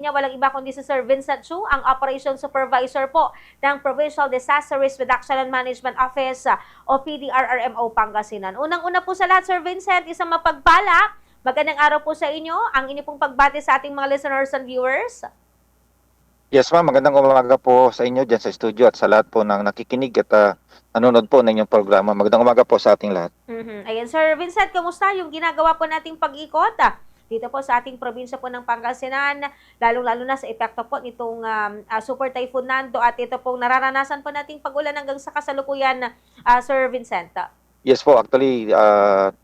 niya walang iba kundi si Sir Vincent Chu, ang Operation Supervisor po ng Provincial Disaster Risk Reduction and Management Office o PDRRMO Pangasinan. Unang-una po sa lahat, Sir Vincent, isang mapagpala, magandang araw po sa inyo. Ang inyo pong pagbati sa ating mga listeners and viewers. Yes ma'am, magandang umaga po sa inyo dyan sa studio at sa lahat po ng nakikinig at nanonood po ng inyong programa. Magandang umaga po sa ating lahat. Ayan, Sir Vincent, kamusta yung ginagawa po nating pag-ikot? Dito po sa ating probinsya po ng Pangasinan, lalong-lalo na sa epekto po nitong Super Typhoon Nando at ito pong nararanasan po nating pag-ulan hanggang sa kasalukuyan, Sir Vincent. Yes po, actually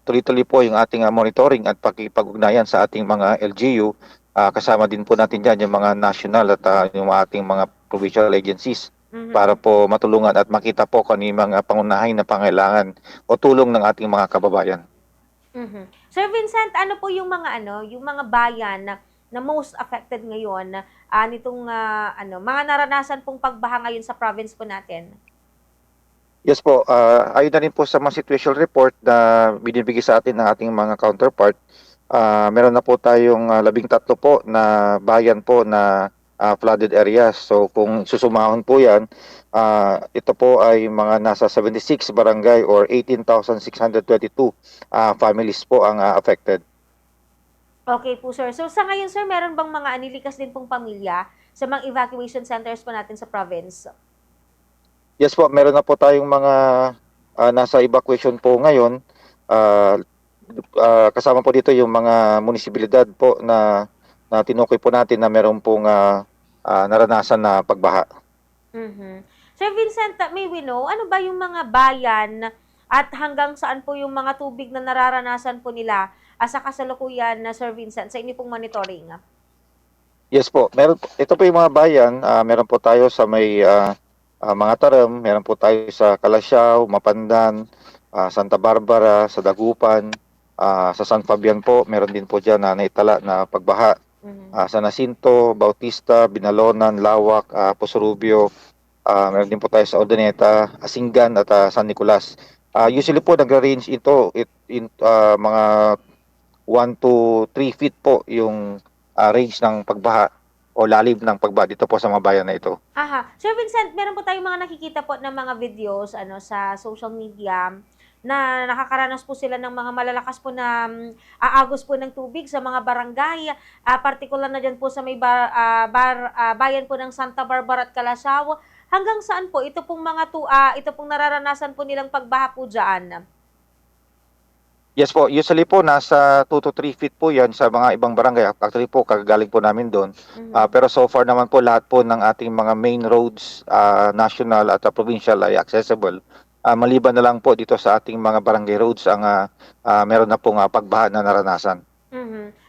tuloy-tuloy po yung ating monitoring at pakipag-ugnayan sa ating mga LGU. Kasama din po natin dyan yung mga national at yung ating mga provincial agencies para po matulungan at makita po kung ano yung mga pangunahin na pangailangan o tulong ng ating mga kababayan. Sir Vincent, ano po yung mga bayan na most affected ngayon nitong mga naranasan pong pagbaha ngayon sa province po natin? Yes po, ayon na rin po sa mga situation report na binibigay sa atin ng ating mga counterpart, meron na po tayong 13 po na bayan po na flooded areas. So kung susumahon po yan, ito po ay mga nasa 76 barangay or 18,622 families po ang affected. Okay po, sir. So sa ngayon, sir, meron bang mga anilikas din pong pamilya sa mga evacuation centers po natin sa province? Yes po, meron na po tayong mga nasa evacuation po ngayon. Ah, Kasama po dito yung mga munisibilidad po na tinukoy po natin na meron pong naranasan na pagbaha. Sir Vincent, may we know, ano ba yung mga bayan at hanggang saan po yung mga tubig na nararanasan po nila sa kasalukuyan na Sir Vincent sa inyo pong monitoring? Yes po, ito po yung mga bayan, meron po tayo sa may mga Taram, meron po tayo sa Calasiao, Mapandan, Santa Barbara, sa Dagupan, sa San Fabian po, meron din po dyan na naitala na pagbaha. Sa Nacinto, Bautista, Binalonan, Lawak, Posorubio, meron din po tayo sa Ordoneta, Asinggan at San Nicolas. Usually po nag-range in mga 1 to 3 feet po yung range ng pagbaha o lalim ng pagbaha dito po sa mga bayan na ito. Aha. Sir Vincent, meron po tayong mga nakikita po ng mga videos sa social media na nakakaranas po sila ng mga malalakas po na aagos po ng tubig sa mga barangay, partikular na dyan po sa may bayan po ng Santa Barbara at Calasaw. Hanggang saan po ito pong ito pong nararanasan po nilang pagbaha po dyan? Yes po, usually po nasa 2 to 3 feet po yan sa mga ibang barangay. Actually po, kagagaling po namin doon. Pero so far naman po lahat po ng ating mga main roads, national at provincial ay accessible. Maliban na lang po dito sa ating mga barangay roads ang meron na pong pagbaha na naranasan.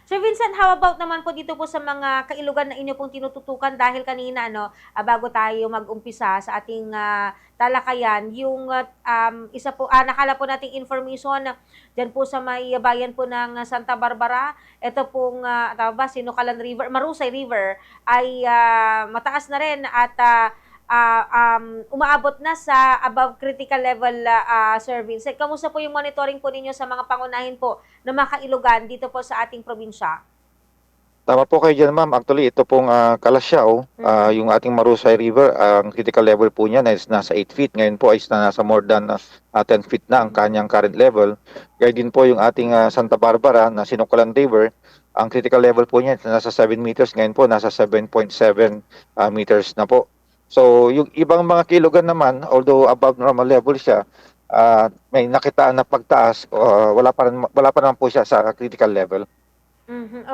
Sir Vincent, how about naman po dito po sa mga kailugan na inyo pong tinututukan dahil kanina bago tayo mag-umpisa sa ating talakayan, yung isa po nakala po nating information diyan po sa may bayan po ng Santa Barbara, ito pong Sinukalan River, Marusay River ay mataas na rin at umaabot na sa above critical level service. Kamusta po yung monitoring po ninyo sa mga pangunahin po na makailugan dito po sa ating probinsya? Tama po kayo dyan, ma'am. Actually, ito pong Calasiao, yung ating Marusay River, ang critical level po niya is nasa 8 feet. Ngayon po ay nasa more than 10 feet na ang kanyang current level. Gaya din po yung ating Santa Barbara na Sinukalan River, ang critical level po niya nasa 7 meters. Ngayon po, nasa 7.7 meters na po. So, yung ibang mga kilugan naman, although above normal level siya, may nakitaan na pagtaas, wala pa naman po siya sa critical level.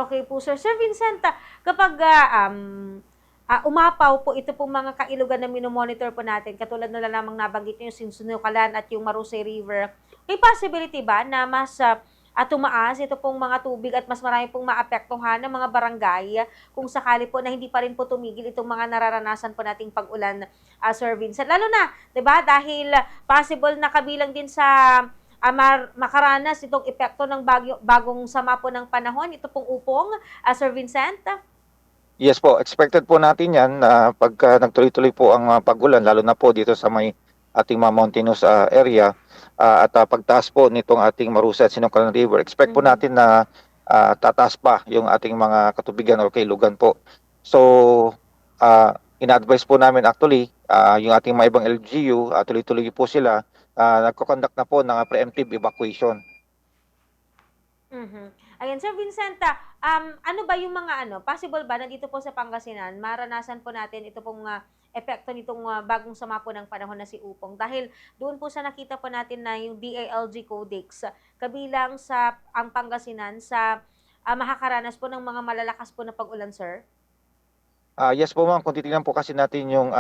Okay po, sir. Sir Vincent, kapag umapaw po ito pong mga kailugan na minomonitor po natin, katulad na lamang nabanggit nyo yung Sinukalan at yung Marusay River, may possibility ba na mas tumaas ito pong mga tubig at mas marami pong maapektuhan ng mga barangay kung sakali po na hindi pa rin po tumigil itong mga nararanasan po nating pag-ulan, Sir Vincent? Lalo na, 'di ba? Dahil possible na kabilang din sa makaranas itong epekto ng bagong sama po ng panahon, ito pong upong, Sir Vincent? Yes po, expected po natin yan na pagka nagtuloy-tuloy po ang pag-ulan, lalo na po dito sa may ating mga mountainous area at pagtaas po nitong ating Marusay at Sinukalan River, expect po natin na tataas pa yung ating mga katubigan o kailugan po. So, ina-advise po namin actually, yung ating mga ibang LGU, tuloy-tuloy po sila, nagko-conduct na po ng preemptive evacuation. Mhm. Ayan, Sir Vincent, ano ba yung mga ano, possible ba na dito po sa Pangasinan, maranasan po natin ito pong epekto nitong bagong sama po ng panahon na si Upong? Dahil doon po sa nakita po natin na yung DALG Codex, kabilang sa ang Pangasinan sa makakaranas po ng mga malalakas po na pag-ulan, sir? Yes po ma'am, kung titingnan po kasi natin yung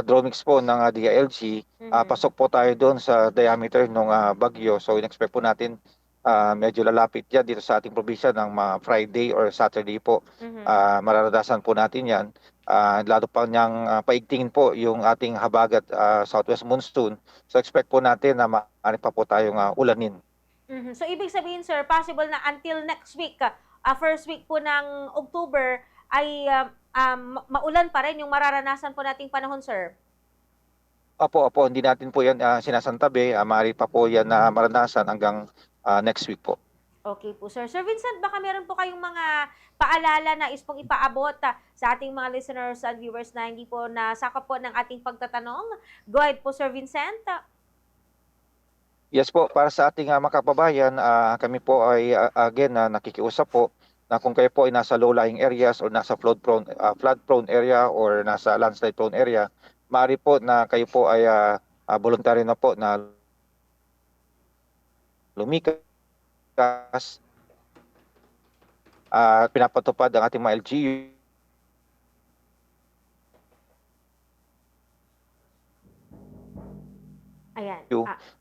drone mix po ng DILG, Mhm. pasok po tayo doon sa diameter ng bagyo. So in-expect po natin medyo lalapit yan dito sa ating probinsya ng Friday or Saturday po. Mhm. Mararanasan po natin yan. Lalo pa niyang paigtingin po yung ating habagat southwest monsoon. So expect po natin na maaari pa po tayong ulanin. Mhm. So, ibig sabihin, sir, possible na until next week, first week po ng October, ay maulan pa rin yung mararanasan po nating panahon, sir? Opo, opo, hindi natin po yan sinasantabi. Maaari pa po yan na maranasan hanggang next week po. Okay po, sir. Sir Vincent, baka meron po kayong mga paalala na is pong ipaabot sa ating mga listeners and viewers na hindi po nasakop po ng ating pagtatanong. Go ahead po, Sir Vincent. Yes po, para sa ating mga kababayan, kami po ay again nakikiusap po na kung kayo po ay nasa low-lying areas or nasa flood-prone area or nasa landslide-prone area, maaari po na kayo po ay voluntary na po na lumikas, pinapatupad ang ating mga LGU. Ayan.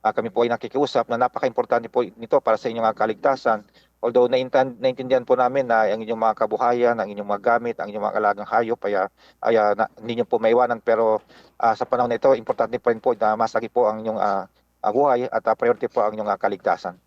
Kami po ay nakikiusap na napaka-importante po nito para sa inyong kaligtasan. Although naintindihan po namin na ang inyong mga kabuhayan, ang inyong mga gamit, ang inyong mga alagang hayop hindi niyo po maiwanan, pero sa panahon na ito, importante pa rin po na masagi po ang inyong buhay at priority po ang inyong kaligtasan.